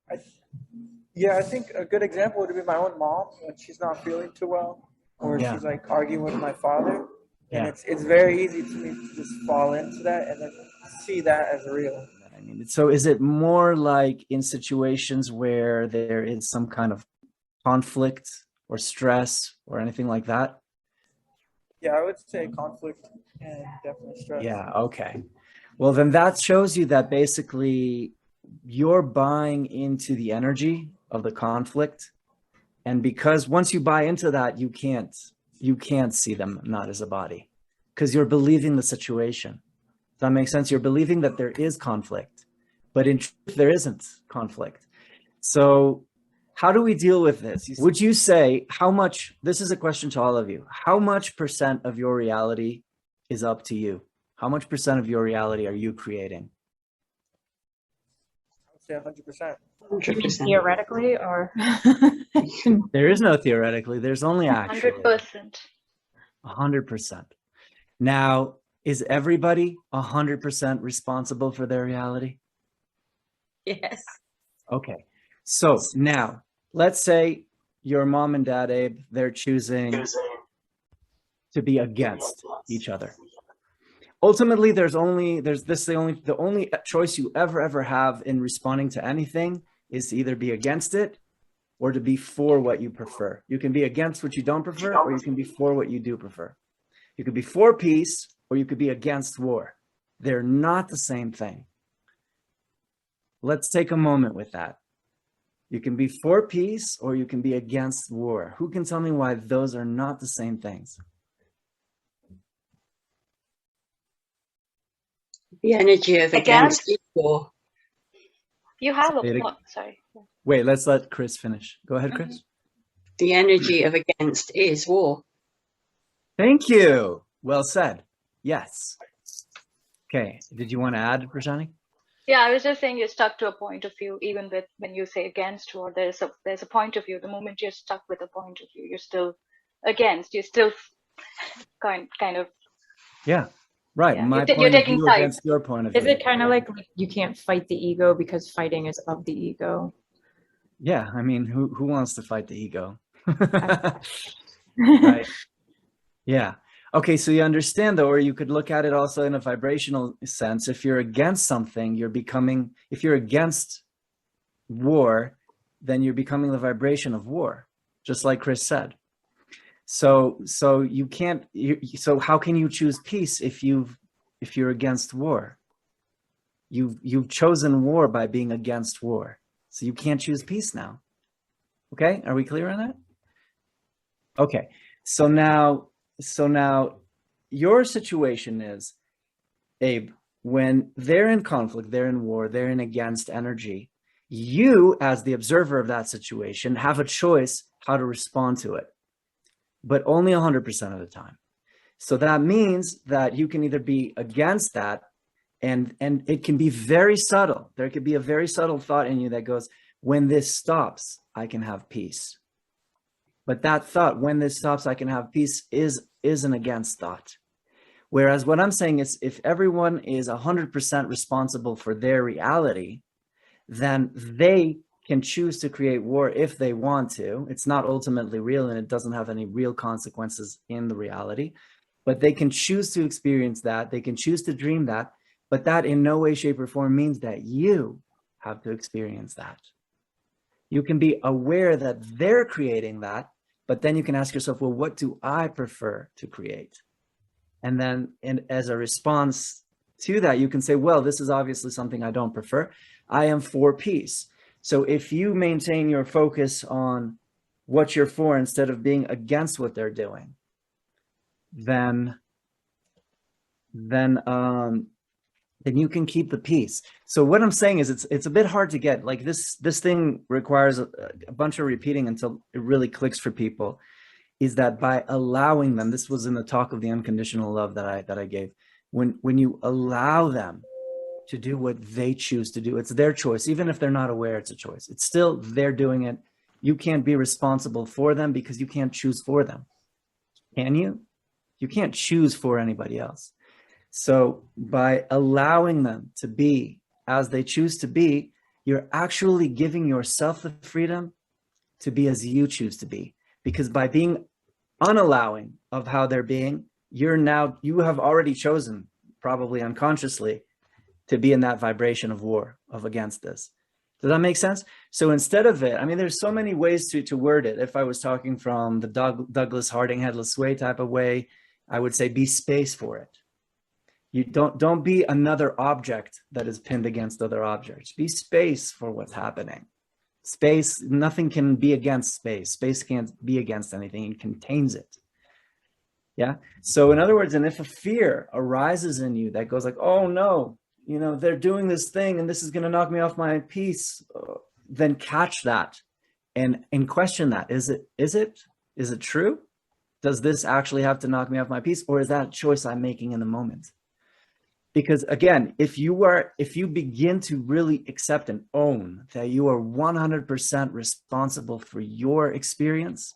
I, yeah, I think a good example would be my own mom when she's not feeling too well, or Yeah, she's like arguing with my father, and yeah. it's very easy to me to just fall into that and then see that as real. I mean, so is it more like in situations where there is some kind of conflict or stress or anything like that? Yeah, I would say conflict and definitely stress. Yeah, okay. Well, then that shows you that basically you're buying into the energy of the conflict. And because once you buy into that, you can't see them not as a body because you're believing the situation. Does that make sense? You're believing that there is conflict, but in truth, there isn't conflict. So how do we deal with this? Would you say how much, this is a question to all of you, how much percent of your reality is up to you? How much percent of your reality are you creating? I would say 100%. You mean 100%. theoretically or? There is no theoretically, there's only actually 100%. 100%. Now, is everybody 100% responsible for their reality? Yes. Okay. So now let's say your mom and dad, Abe, they're choosing to be against each other. Ultimately, the only choice you ever have in responding to anything is to either be against it or to be for what you prefer. You can be against what you don't prefer, or you can be for what you do prefer. You could be for peace, or you could be against war. They're not the same thing. Let's take a moment with that. You can be for peace, or you can be against war. Who can tell me why those are not the same things? The energy of against is war. You have a Say it point. Sorry. Wait, let's let Chris finish. Go ahead, Chris. The energy of against is war. Thank you. Well said. Yes. Okay. Did you want to add, Prashani? Yeah, I was just saying you're stuck to a point of view, even with when you say against war, there's a point of view. The moment you're stuck with a point of view, you're still against. You're still kind of. Yeah. Right. Yeah. My You're point of taking view sides. against your point of view. Is it kind of like you can't fight the ego because fighting is of the ego? Yeah. I mean, who wants to fight the ego? Right. Yeah. Okay. So you understand though, or you could look at it also in a vibrational sense. If you're against something, if you're against war, then you're becoming the vibration of war, just like Chris said. So you can't, so how can you choose peace if you're against war? You've chosen war by being against war. So you can't choose peace now. Okay. Are we clear on that? Okay. So now your situation is, Abe, when they're in conflict, they're in war, they're in against energy, you as the observer of that situation have a choice how to respond to it, but only 100% of the time. So that means that you can either be against that, and it can be very subtle. There could be a very subtle thought in you that goes, when this stops, I can have peace. But that thought, when this stops, I can have peace, is an against thought. Whereas what I'm saying is, if everyone is 100% responsible for their reality, then they can choose to create war if they want to. It's not ultimately real, and it doesn't have any real consequences in the reality, but they can choose to experience that. They can choose to dream that, but that in no way, shape, or form means that you have to experience that. You can be aware that they're creating that, but then you can ask yourself, well, what do I prefer to create? And then as a response to that, you can say, well, this is obviously something I don't prefer. I am for peace. So if you maintain your focus on what you're for instead of being against what they're doing, then you can keep the peace. So what I'm saying is it's a bit hard to get. Like this thing requires a bunch of repeating until it really clicks for people, is that by allowing them, this was in the talk of the unconditional love that I gave, when you allow them to do what they choose to do, it's their choice. Even if they're not aware it's a choice, it's still they're doing it. You can't be responsible for them because you can't choose for them. Can you? You can't choose for anybody else. So by allowing them to be as they choose to be, you're actually giving yourself the freedom to be as you choose to be. Because by being unallowing of how they're being, you have already chosen, probably unconsciously, to be in that vibration of war, of against this. Does that make sense? So instead of it, I mean, there's so many ways to word it. If I was talking from the Douglas Harding headless way type of way, I would say be space for it. You don't be another object that is pinned against other objects. Be space for what's happening. Space, nothing can be against space. Space can't be against anything. It contains it. Yeah. So in other words, and if a fear arises in you that goes like, oh no, you know, they're doing this thing and this is going to knock me off my peace, then catch that and question that. Is it true? Does this actually have to knock me off my peace, or is that a choice I'm making in the moment? Because again, if you begin to really accept and own that you are 100% responsible for your experience,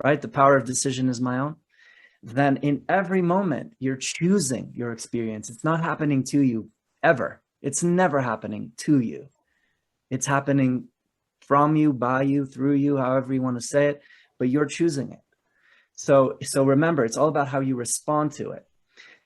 right? The power of decision is my own. Then in every moment, you're choosing your experience. It's not happening to you ever. It's never happening to you. It's happening from you, by you, through you, however you want to say it, but you're choosing it. So remember, it's all about how you respond to it.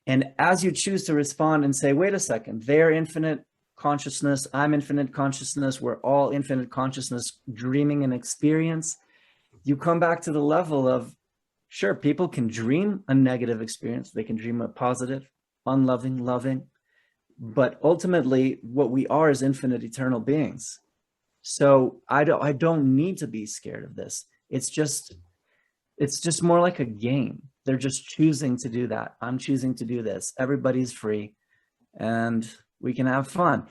And as you choose to respond and say, wait a second, they're infinite consciousness, I'm infinite consciousness, we're all infinite consciousness dreaming an experience, you come back to the level of, sure, people can dream a negative experience, they can dream a positive, unloving, loving, but ultimately what we are is infinite eternal beings. So I don't need to be scared of this. It's just more like a game. They're just choosing to do that. I'm choosing to do this. Everybody's free and we can have fun.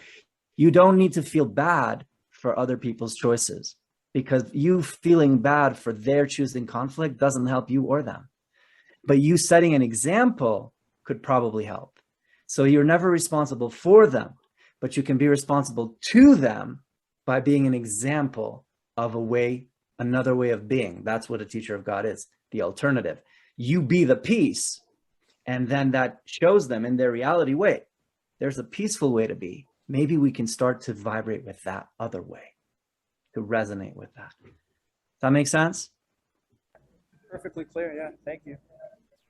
You don't need to feel bad for other people's choices, because you feeling bad for their choosing conflict doesn't help you or them. But you setting an example could probably help. So you're never responsible for them, but you can be responsible to them by being an example of another way of being. That's what a teacher of God is, the alternative. You be the peace, and then that shows them in their reality, wait, there's a peaceful way to be. Maybe we can start to vibrate with that other way, to resonate with that. Does that make sense? Perfectly clear. Yeah. Thank you.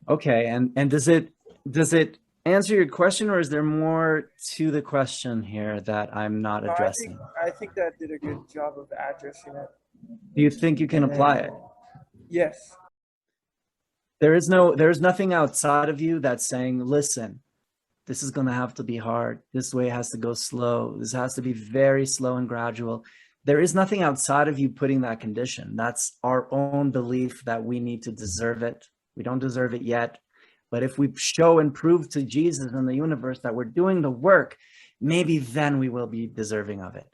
Okay. And does it answer your question, or is there more to the question here that I'm not addressing? I think that did a good job of addressing it. Do you think you can apply it? Yes. There's nothing outside of you that's saying, listen, this is going to have to be hard. This way has to go slow. This has to be very slow and gradual. There is nothing outside of you putting that condition. That's our own belief that we need to deserve it. We don't deserve it yet. But if we show and prove to Jesus and the universe that we're doing the work, maybe then we will be deserving of it.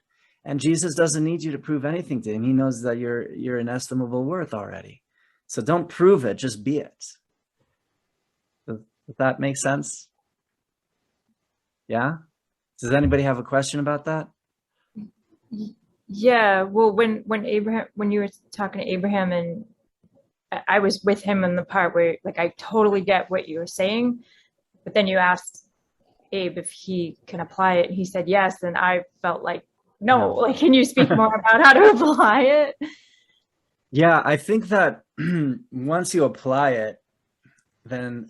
And Jesus doesn't need you to prove anything to him. He knows that you're inestimable worth already. So don't prove it, just be it. Does that make sense? Yeah? Does anybody have a question about that? Yeah, well, when you were talking to Abraham, and I was with him in the part where, like, I totally get what you were saying, but then you asked Abe if he can apply it, and he said yes, and I felt like, no. Like, can you speak more about how to apply it? Yeah, I think that once you apply it, then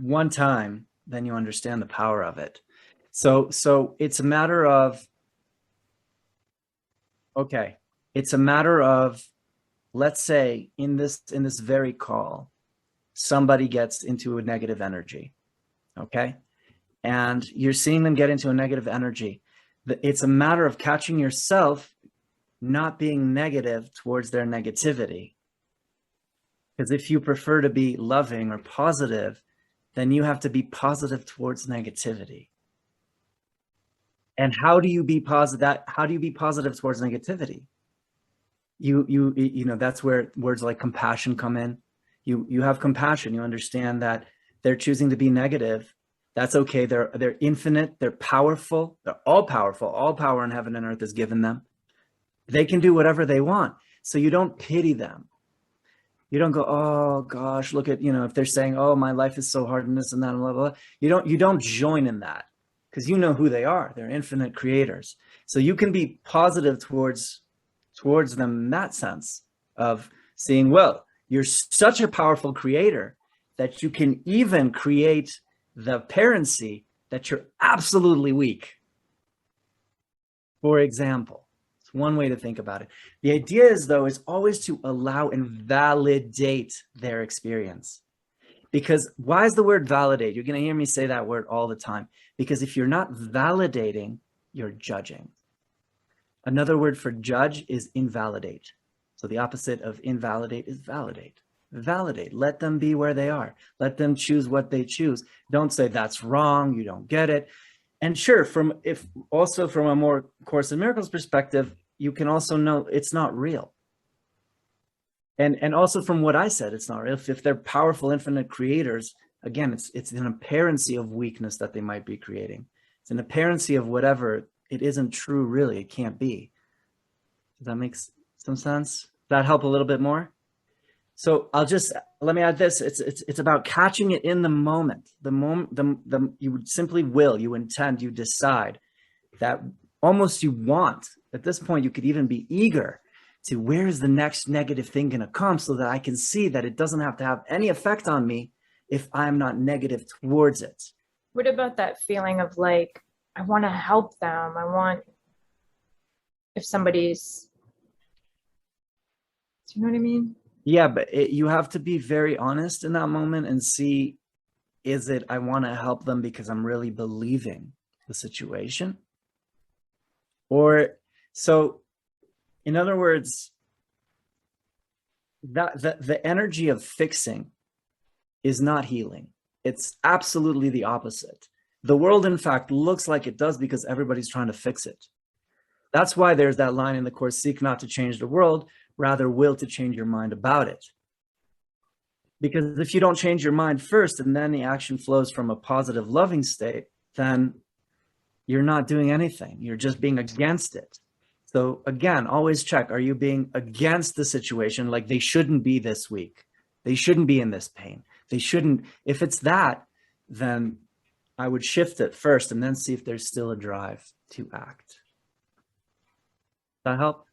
one time, then you understand the power of it. So it's a matter of, okay, it's a matter of, let's say in this very call, somebody gets into a negative energy, okay? And you're seeing them get into a negative energy. It's a matter of catching yourself not being negative towards their negativity. Because if you prefer to be loving or positive, then you have to be positive towards negativity. And how do you be positive? How do you be positive towards negativity? You know, that's where words like compassion come in. You have compassion. You understand that they're choosing to be negative. That's okay. They're infinite. They're powerful. They're all powerful. All power in heaven and earth is given them. They can do whatever they want. So you don't pity them. You don't go, oh gosh, look at, you know, if they're saying, oh, my life is so hard and this and that and blah, blah, blah. You don't join in that, because you know who they are. They're infinite creators. So you can be positive towards them in that sense of seeing, well, you're such a powerful creator that you can even create the apparency that you're absolutely weak. For example, it's one way to think about it. The idea is, though, is always to allow and validate their experience. Because why is the word validate? You're going to hear me say that word all the time. Because if you're not validating, you're judging. Another word for judge is invalidate. So the opposite of invalidate is validate. Validate. Let them be where they are. Let them choose what they choose. Don't say that's wrong, you don't get it. And sure, from a more Course in Miracles perspective, you can also know it's not real. And also from what I said, it's not real. If they're powerful, infinite creators, again, it's an apparency of weakness that they might be creating. It's an apparency of whatever. It isn't true, really. It can't be. Does that make some sense? Does that help a little bit more? So let me add this. It's about catching it in the moment. You would simply will, you intend, you decide that almost you want. At this point, you could even be eager to, where is the next negative thing going to come so that I can see that it doesn't have to have any effect on me if I'm not negative towards it. What about that feeling of like, I want to help them. If somebody's, do you know what I mean? Yeah, but you have to be very honest in that moment and see, is it, I want to help them because I'm really believing the situation? Or, so in other words, that the energy of fixing is not healing. It's absolutely the opposite. The world, in fact, looks like it does because everybody's trying to fix it. That's why there's that line in the Course, seek not to change the world, rather will to change your mind about it. Because if you don't change your mind first and then the action flows from a positive, loving state, then you're not doing anything. You're just being against it. So again, always check, are you being against the situation? Like they shouldn't be this weak. They shouldn't be in this pain. They shouldn't. If it's that, then I would shift it first and then see if there's still a drive to act. Does that help?